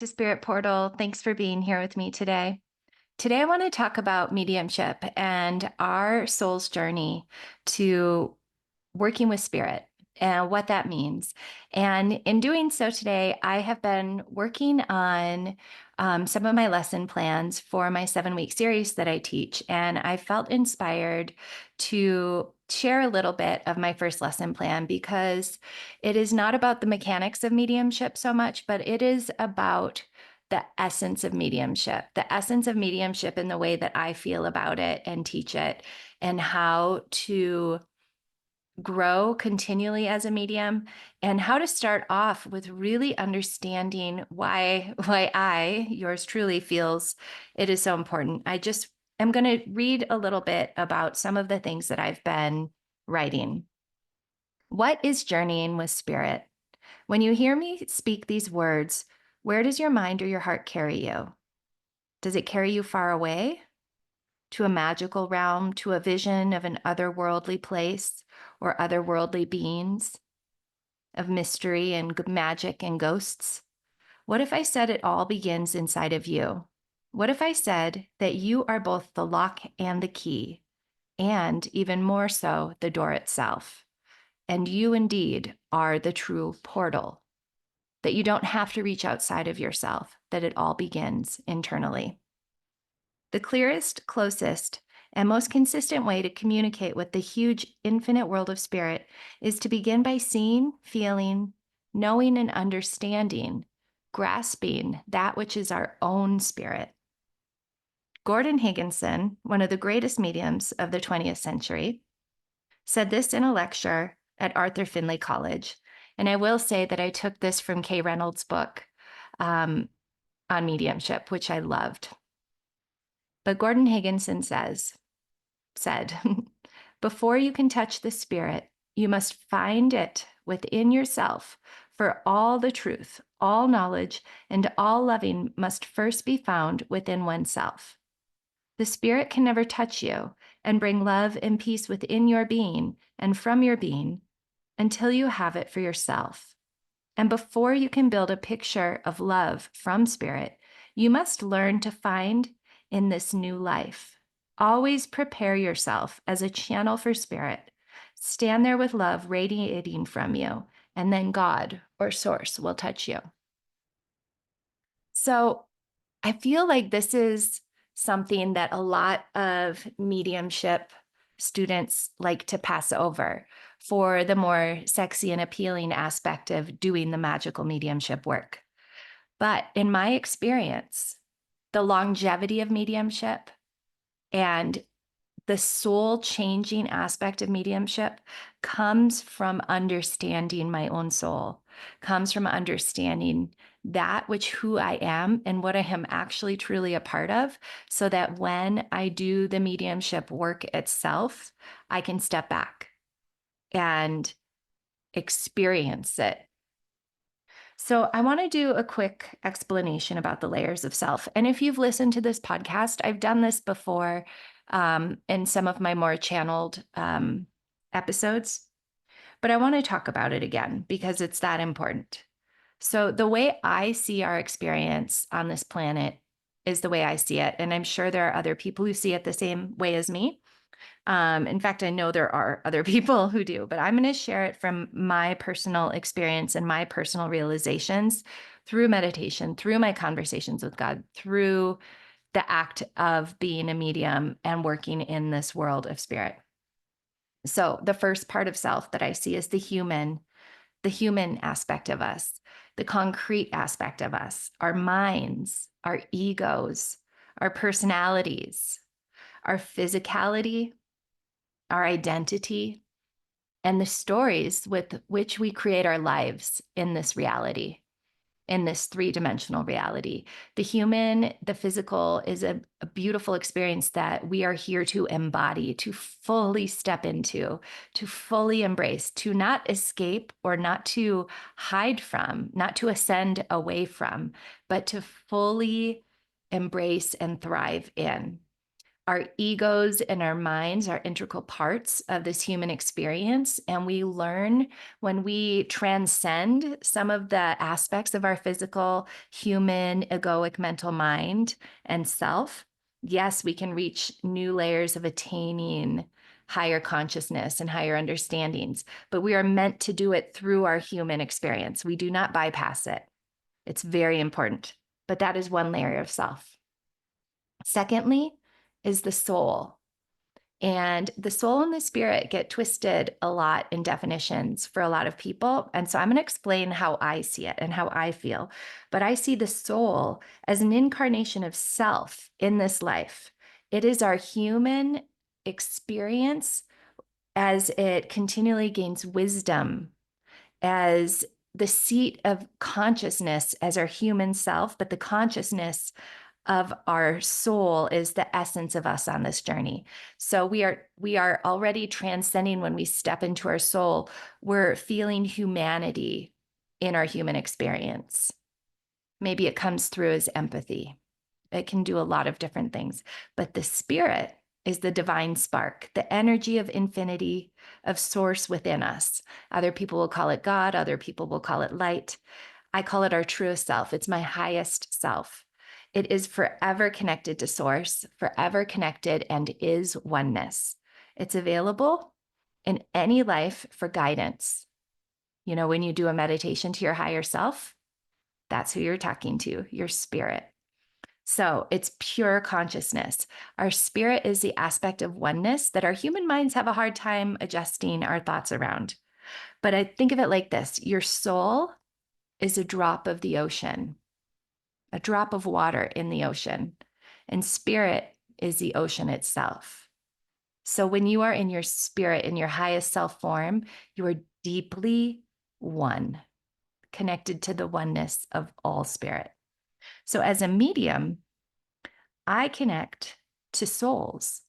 To Spirit Portal. Thanks for being here with me today. Today, I want to talk about mediumship and our soul's journey to working with spirit and what that means. And in doing so today, I have been working on some of my lesson plans for my 7-week series that I teach. And I felt inspired to share a little bit of my first lesson plan because it is not about the mechanics of mediumship so much, but it is about the essence of mediumship, in the way that I feel about it and teach it, and how to grow continually as a medium, and how to start off with really understanding why I, yours truly, feels it is so important. I just am going to read a little bit about some of the things that I've been writing. What is journeying with spirit? When you hear me speak these words, where does your mind or your heart carry you? Does it carry you far away? To a magical realm, to a vision of an otherworldly place or otherworldly beings, of mystery and magic and ghosts? What if I said it all begins inside of you? What if I said that you are both the lock and the key, and even more so, the door itself? And you indeed are the true portal, that you don't have to reach outside of yourself, that it all begins internally. The clearest, closest, and most consistent way to communicate with the huge, infinite world of spirit is to begin by seeing, feeling, knowing, and understanding, grasping that which is our own spirit. Gordon Higginson, one of the greatest mediums of the 20th century, said this in a lecture at Arthur Findlay College. And I will say that I took this from Kay Reynolds' book on mediumship, which I loved. But Gordon Higginson said, before you can touch the spirit, you must find it within yourself, for all the truth, all knowledge, and all loving must first be found within oneself. The spirit can never touch you and bring love and peace within your being and from your being until you have it for yourself. And before you can build a picture of love from spirit, you must learn to find in this new life. Always prepare yourself as a channel for spirit. Stand there with love radiating from you, and then God or source will touch you. So I feel like this is something that a lot of mediumship students like to pass over for the more sexy and appealing aspect of doing the magical mediumship work. But in my experience, the longevity of mediumship and the soul changing aspect of mediumship comes from understanding my own soul, comes from understanding that which who I am and what I am actually truly a part of, so that when I do the mediumship work itself, I can step back and experience it. So I want to do a quick explanation about the layers of self. And if you've listened to this podcast, I've done this before in some of my more channeled episodes, but I want to talk about it again because it's that important. So the way I see our experience on this planet is the way I see it. And I'm sure there are other people who see it the same way as me. In fact, I know there are other people who do, but I'm going to share it from my personal experience and my personal realizations through meditation, through my conversations with God, through the act of being a medium and working in this world of spirit. So the first part of self that I see is the human aspect of us, the concrete aspect of us, our minds, our egos, our personalities, our physicality, our identity, and the stories with which we create our lives in this reality, in this three-dimensional reality. The human, the physical, is a beautiful experience that we are here to embody, to fully step into, to fully embrace, to not escape or not to hide from, not to ascend away from, but to fully embrace and thrive in. Our egos and our minds are integral parts of this human experience. And we learn when we transcend some of the aspects of our physical, human, egoic mental mind and self. Yes, we can reach new layers of attaining higher consciousness and higher understandings, but we are meant to do it through our human experience. We do not bypass it. It's very important, but that is one layer of self. Secondly, is the soul. And the soul and the spirit get twisted a lot in definitions for a lot of people. And so I'm going to explain how I see it and how I feel. But I see the soul as an incarnation of self in this life. It is our human experience as it continually gains wisdom, as the seat of consciousness as our human self, but the consciousness of our soul is the essence of us on this journey. So we are already transcending when we step into our soul. We're feeling humanity in our human experience. Maybe it comes through as empathy. It can do a lot of different things, but the spirit is the divine spark, the energy of infinity, of source within us. Other people will call it God, other people will call it light. I call it our truest self. It's my highest self. It is forever connected to source, forever connected, and is oneness. It's available in any life for guidance. You know, when you do a meditation to your higher self, that's who you're talking to, your spirit. So it's pure consciousness. Our spirit is the aspect of oneness that our human minds have a hard time adjusting our thoughts around. But I think of it like this: your soul is a drop of the ocean, a drop of water in the ocean, and spirit is the ocean itself. So when you are in your spirit, in your highest self form, you are deeply one, connected to the oneness of all spirit. So as a medium, I connect to souls.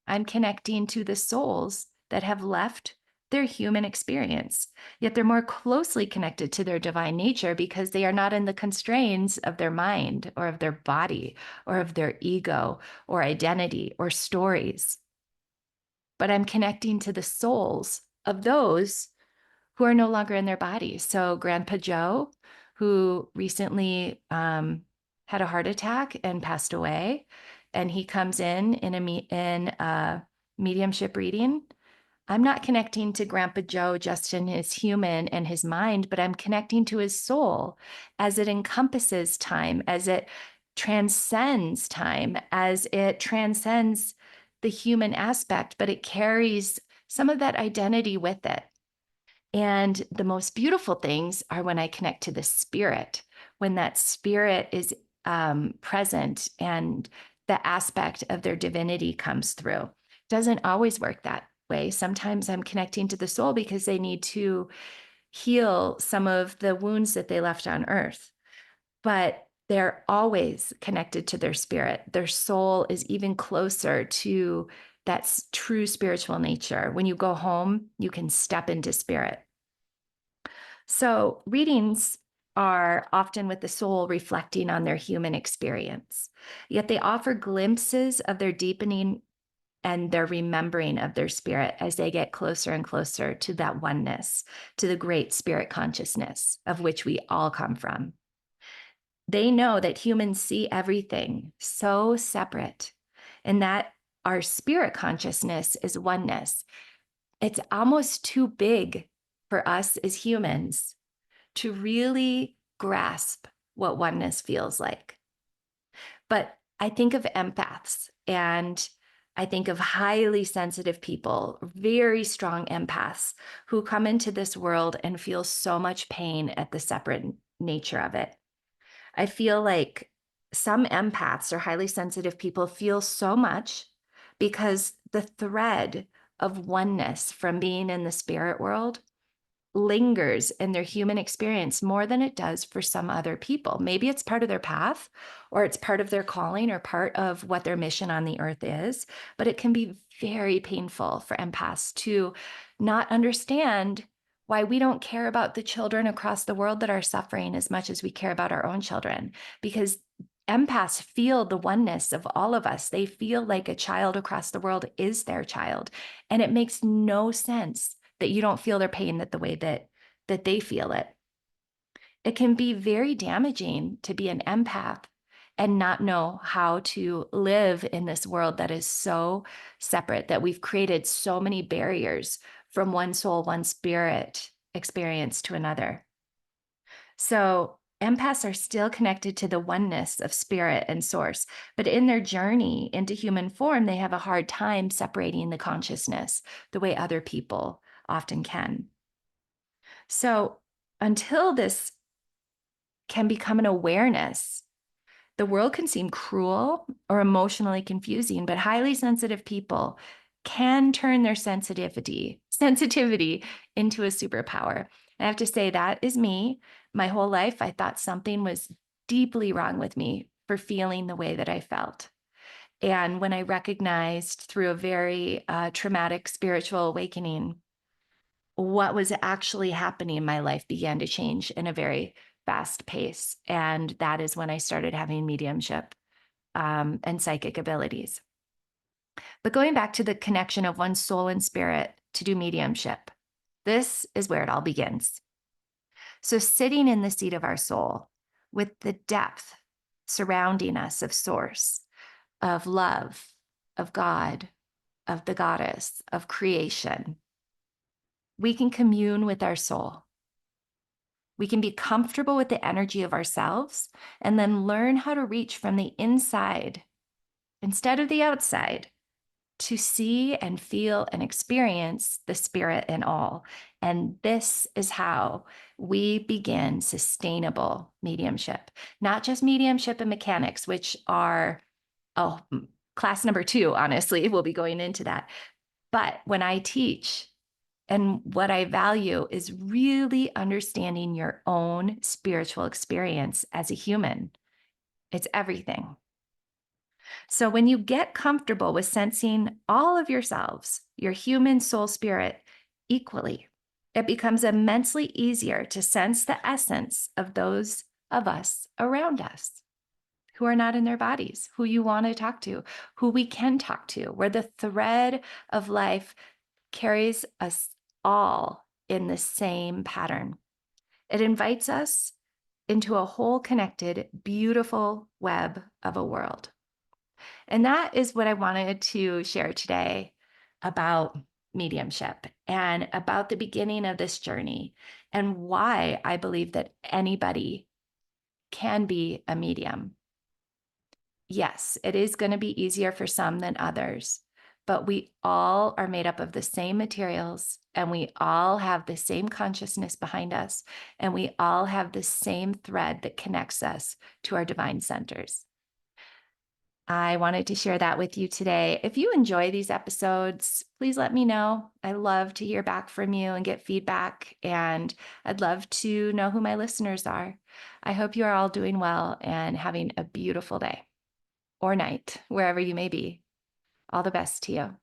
I'm connecting to the souls that have left their human experience, yet they're more closely connected to their divine nature because they are not in the constraints of their mind or of their body or of their ego or identity or stories. But I'm connecting to the souls of those who are no longer in their bodies. So Grandpa Joe, who recently had a heart attack and passed away, and he comes in a mediumship reading. I'm not connecting to Grandpa Joe just in his human and his mind, but I'm connecting to his soul as it encompasses time, as it transcends time, as it transcends the human aspect, but it carries some of that identity with it. And the most beautiful things are when I connect to the spirit, when that spirit is present and the aspect of their divinity comes through. It doesn't always work that way. Sometimes I'm connecting to the soul because they need to heal some of the wounds that they left on earth. But they're always connected to their spirit. Their soul is even closer to that true spiritual nature. When you go home, you can step into spirit. So readings are often with the soul reflecting on their human experience, yet they offer glimpses of their deepening and their remembering of their spirit as they get closer and closer to that oneness, to the great spirit consciousness of which we all come from. They know that humans see everything so separate, and that our spirit consciousness is oneness. It's almost too big for us as humans to really grasp what oneness feels like. But I think of empaths, and I think of highly sensitive people, very strong empaths who come into this world and feel so much pain at the separate nature of it. I feel like some empaths or highly sensitive people feel so much because the thread of oneness from being in the spirit world lingers in their human experience more than it does for some other people. Maybe it's part of their path, or it's part of their calling, or part of what their mission on the earth is, but it can be very painful for empaths to not understand why we don't care about the children across the world that are suffering as much as we care about our own children, because Empaths feel the oneness of all of us. They feel like a child across the world is their child. And it makes no sense that you don't feel their pain the way that they feel it. It can be very damaging to be an empath and not know how to live in this world that is so separate, that we've created so many barriers from one soul, one spirit experience to another. So empaths are still connected to the oneness of spirit and source, but in their journey into human form, they have a hard time separating the consciousness the way other people often can. So until this can become an awareness, the world can seem cruel or emotionally confusing, but highly sensitive people can turn their sensitivity into a superpower. I have to say, that is me. My whole life, I thought something was deeply wrong with me for feeling the way that I felt. And when I recognized through a very traumatic spiritual awakening what was actually happening, my life began to change in a very fast pace. And that is when I started having mediumship and psychic abilities. But going back to the connection of one's soul and spirit to do mediumship, this is where it all begins. So, sitting in the seat of our soul with the depth surrounding us of source, of love, of God, of the goddess, of creation, we can commune with our soul. We can be comfortable with the energy of ourselves and then learn how to reach from the inside instead of the outside to see and feel and experience the spirit in all. And this is how we begin sustainable mediumship, not just mediumship and mechanics, which are, class number 2, honestly, we'll be going into that. But when I teach, and what I value is really understanding your own spiritual experience as a human. It's everything. So when you get comfortable with sensing all of yourselves, your human soul spirit, equally, it becomes immensely easier to sense the essence of those of us around us who are not in their bodies, who you want to talk to, who we can talk to, where the thread of life carries us all in the same pattern. It invites us into a whole connected, beautiful web of a world. And that is what I wanted to share today about mediumship and about the beginning of this journey and why I believe that anybody can be a medium. Yes, it is going to be easier for some than others, but we all are made up of the same materials and we all have the same consciousness behind us and we all have the same thread that connects us to our divine centers. I wanted to share that with you today. If you enjoy these episodes, please let me know. I love to hear back from you and get feedback, and I'd love to know who my listeners are. I hope you are all doing well and having a beautiful day or night, wherever you may be. All the best to you.